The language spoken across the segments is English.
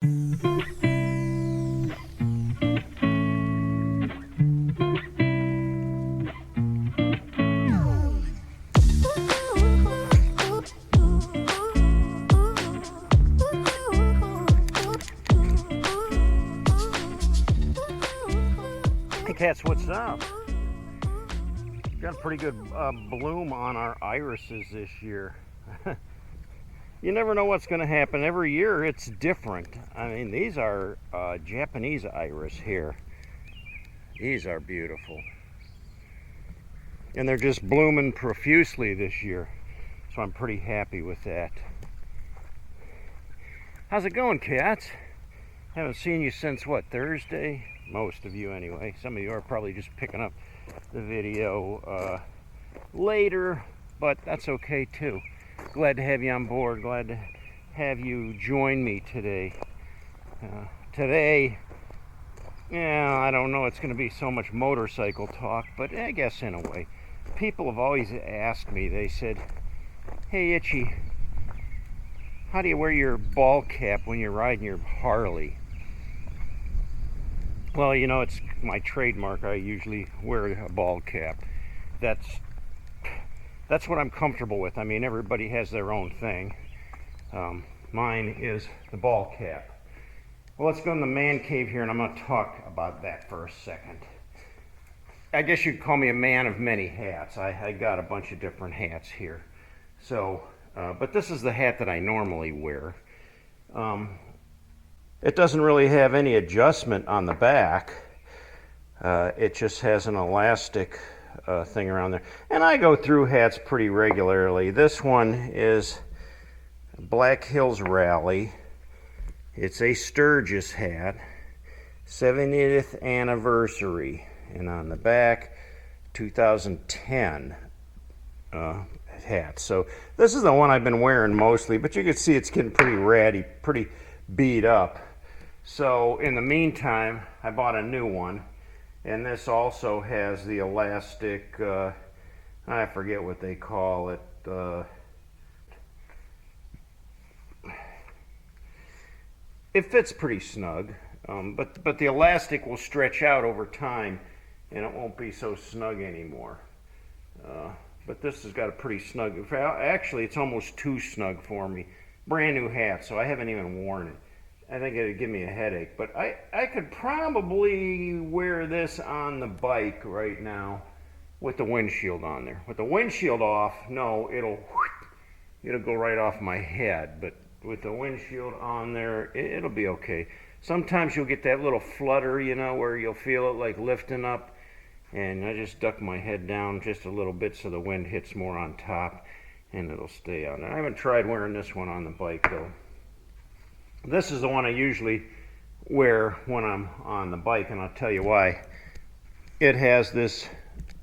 Hey cats, what's up? Got a pretty good bloom on our irises this year. You never know what's going to happen. Every year it's different. I mean, these are Japanese iris here. These are beautiful. And they're just blooming profusely this year. So I'm pretty happy with that. How's it going, cats? Haven't seen you since what, Thursday? Most of you anyway. Some of you are probably just picking up the video later, but that's okay too. Glad to have you on board. Glad to have you join me today. Today, yeah, I don't know, it's going to be so much motorcycle talk, but I guess in a way. People have always asked me, they said, "Hey Itchy, how do you wear your ball cap when you're riding your Harley?" Well, you know, it's my trademark. I usually wear a ball cap. That's what I'm comfortable with. I mean, everybody has their own thing. Mine is the ball cap. Well, let's go in the man cave here, and I'm going to talk about that for a second. I guess you'd call me a man of many hats. I got a bunch of different hats here. So, but this is the hat that I normally wear. It doesn't really have any adjustment on the back. It just has an elastic thing around there. And I go through hats pretty regularly. This one is Black Hills Rally. It's a Sturgis hat, 70th anniversary. And on the back, 2010 hat. So this is the one I've been wearing mostly, but you can see it's getting pretty ratty, pretty beat up. So in the meantime, I bought a new one, and this also has the elastic, I forget what they call it, it fits pretty snug, but the elastic will stretch out over time and it won't be so snug anymore. But this has got a pretty snug, actually it's almost too snug for me. Brand new hat, so I haven't even worn it. I think it'd give me a headache, but I could probably wear this on the bike right now with the windshield on there. With the windshield off, no, it'll go right off my head, but with the windshield on there, it'll be okay. Sometimes you'll get that little flutter, you know, where you'll feel it like lifting up, and I just duck my head down just a little bit so the wind hits more on top, and it'll stay on there. I haven't tried wearing this one on the bike though. This is the one I usually wear when I'm on the bike, and I'll tell you why. It has this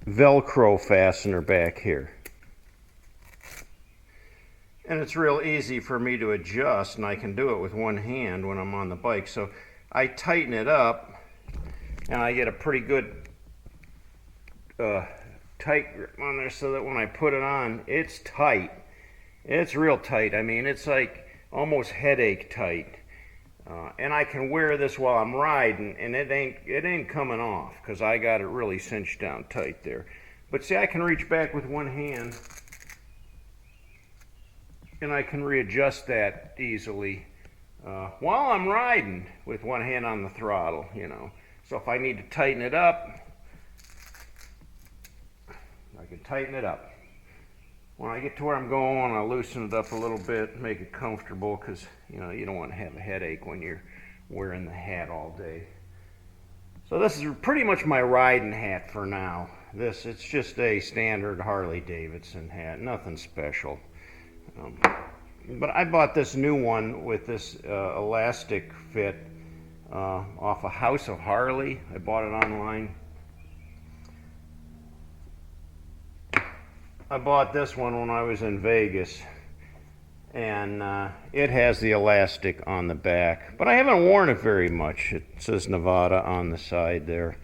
Velcro fastener back here. And it's real easy for me to adjust, and I can do it with one hand when I'm on the bike. So I tighten it up, and I get a pretty good tight grip on there so that when I put it on, it's tight. It's real tight. I mean, it's like almost headache tight. And I can wear this while I'm riding, and it ain't coming off because I got it really cinched down tight there. But see, I can reach back with one hand, and I can readjust that easily while I'm riding with one hand on the throttle, you know. So if I need to tighten it up, I can tighten it up. When I get to where I'm going, I'll loosen it up a little bit, make it comfortable, because you know you don't want to have a headache when you're wearing the hat all day. So this is pretty much my riding hat for now. It's just a standard Harley Davidson hat, nothing special. But I bought this new one with this elastic fit off of House of Harley. I bought it online. I bought this one when I was in Vegas, and it has the elastic on the back, but I haven't worn it very much. It says Nevada on the side there.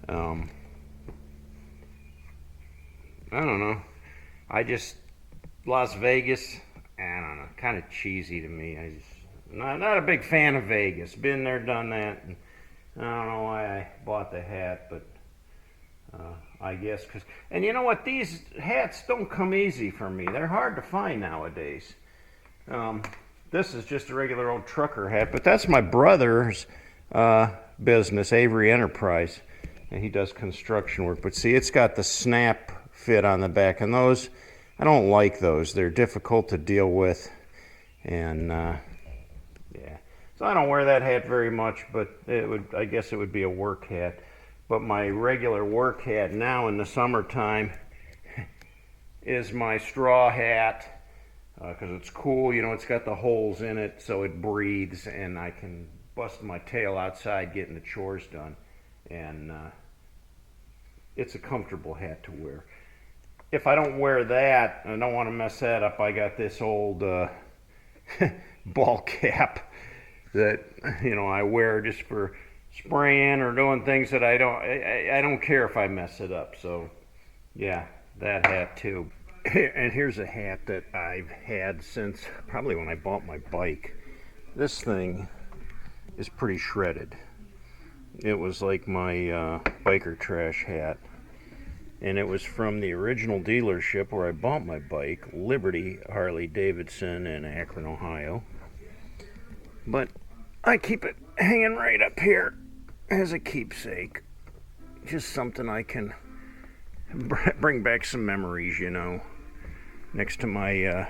I don't know. Las Vegas, I don't know, kind of cheesy to me. Not a big fan of Vegas. Been there, done that. And I don't know why I bought the hat, but I guess because. And you know what? These hats don't come easy for me. They're hard to find nowadays. This is just a regular old trucker hat, but that's my brother's business, Avery Enterprise, and he does construction work. But see, it's got the snap fit on the back, and those, I don't like those. They're difficult to deal with, and yeah. So I don't wear that hat very much, but I guess it would be a work hat. But my regular work hat now in the summertime is my straw hat, because it's cool. You know, it's got the holes in it so it breathes, and I can bust my tail outside getting the chores done. And it's a comfortable hat to wear. If I don't wear that, I don't want to mess that up, I got this old ball cap that, you know, I wear just for spraying or doing things that I don't care if I mess it up. So yeah, that hat too. And here's a hat that I've had since probably when I bought my bike. This thing is pretty shredded. It was like my biker trash hat, and it was from the original dealership where I bought my bike, Liberty Harley Davidson in Akron, Ohio. But I keep it hanging right up here as a keepsake. Just something I can bring back some memories, you know, next to my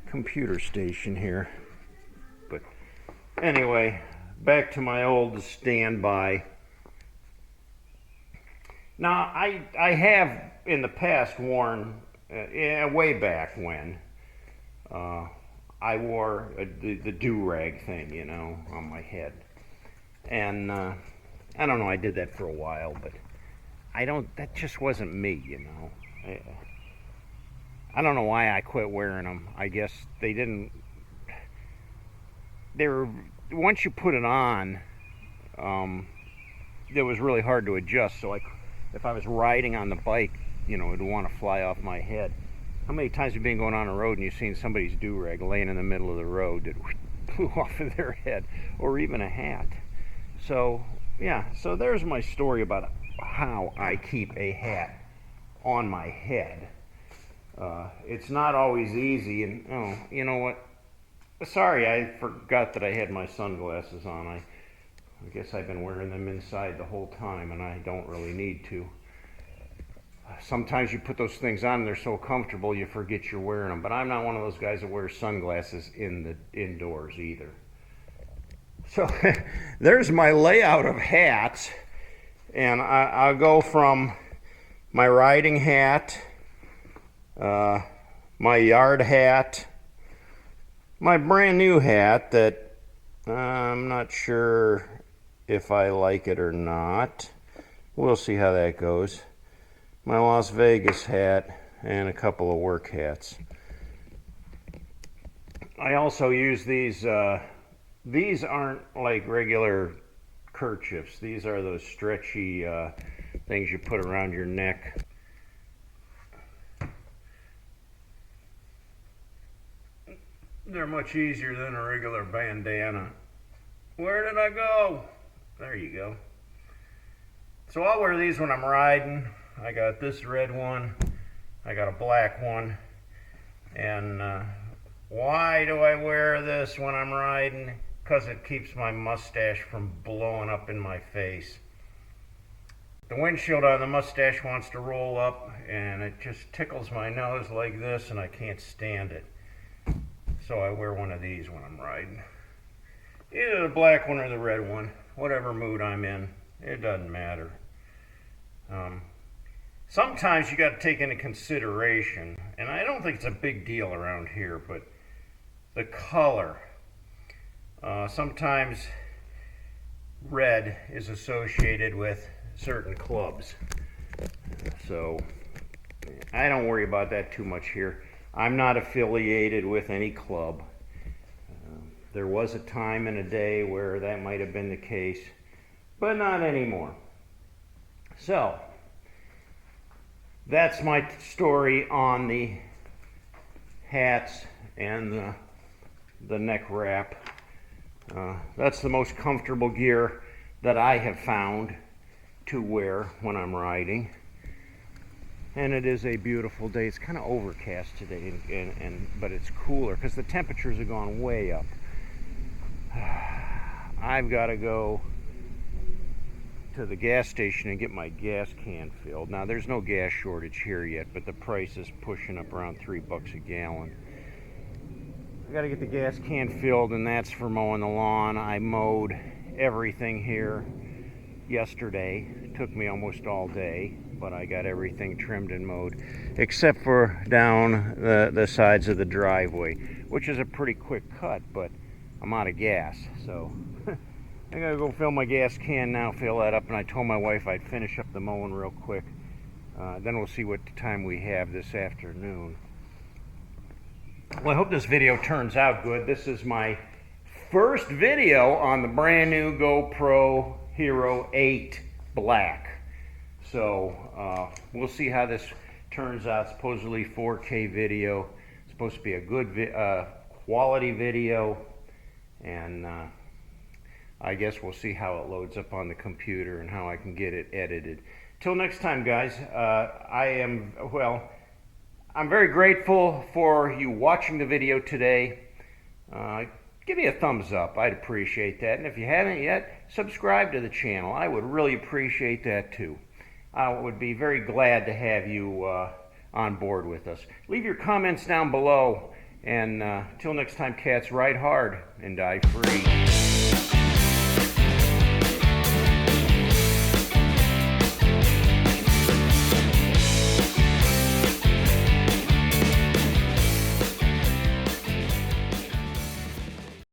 computer station here. But anyway, back to my old standby. Now, I have in the past worn, way back when, I wore the do-rag thing, you know, on my head. And I don't know, I did that for a while, but that just wasn't me, you know. I don't know why I quit wearing them. I guess they were, once you put it on, it was really hard to adjust. So if I was riding on the bike, you know, it would want to fly off my head. How many times have you been going on a road and you've seen somebody's do-rag laying in the middle of the road that flew off of their head, or even a hat? So yeah, so there's my story about how I keep a hat on my head. It's not always easy, and oh, you know what? Sorry, I forgot that I had my sunglasses on. I guess I've been wearing them inside the whole time, and I don't really need to. Sometimes you put those things on and they're so comfortable you forget you're wearing them. But I'm not one of those guys that wears sunglasses indoors either. So there's my layout of hats, and I'll go from my riding hat, my yard hat, my brand new hat that I'm not sure if I like it or not. We'll see how that goes. My Las Vegas hat, and a couple of work hats. I also use these aren't like regular kerchiefs. These are those stretchy things you put around your neck. They're much easier than a regular bandana. Where did I go? There you go. So I'll wear these when I'm riding. I got this red one, I got a black one, and why do I wear this when I'm riding? Because it keeps my mustache from blowing up in my face. The windshield on the mustache wants to roll up, and it just tickles my nose like this, and I can't stand it. So I wear one of these when I'm riding. Either the black one or the red one, whatever mood I'm in, it doesn't matter. Sometimes you got to take into consideration, and I don't think it's a big deal around here, but the color. Sometimes red is associated with certain clubs. So I don't worry about that too much here. I'm not affiliated with any club. There was a time and a day where that might have been the case, but not anymore. So that's my story on the hats and the neck wrap. That's the most comfortable gear that I have found to wear when I'm riding. And it is a beautiful day. It's kind of overcast today, but it's cooler because the temperatures have gone way up. I've got to go to the gas station and get my gas can filled. Now, there's no gas shortage here yet, but the price is pushing up around $3 a gallon. I got to get the gas can filled, and that's for mowing the lawn. I mowed everything here yesterday. It took me almost all day, but I got everything trimmed and mowed, except for down the sides of the driveway, which is a pretty quick cut, but I'm out of gas, so I gotta go fill my gas can now, fill that up, and I told my wife I'd finish up the mowing real quick. Then we'll see what time we have this afternoon. Well, I hope this video turns out good. This is my first video on the brand new GoPro Hero 8 Black. So we'll see how this turns out. Supposedly 4K video. It's supposed to be a good quality video, and I guess we'll see how it loads up on the computer and how I can get it edited. Till next time, guys, I'm very grateful for you watching the video today. Give me a thumbs up. I'd appreciate that. And if you haven't yet, subscribe to the channel. I would really appreciate that too. I would be very glad to have you on board with us. Leave your comments down below. And till next time, cats, ride hard and die free.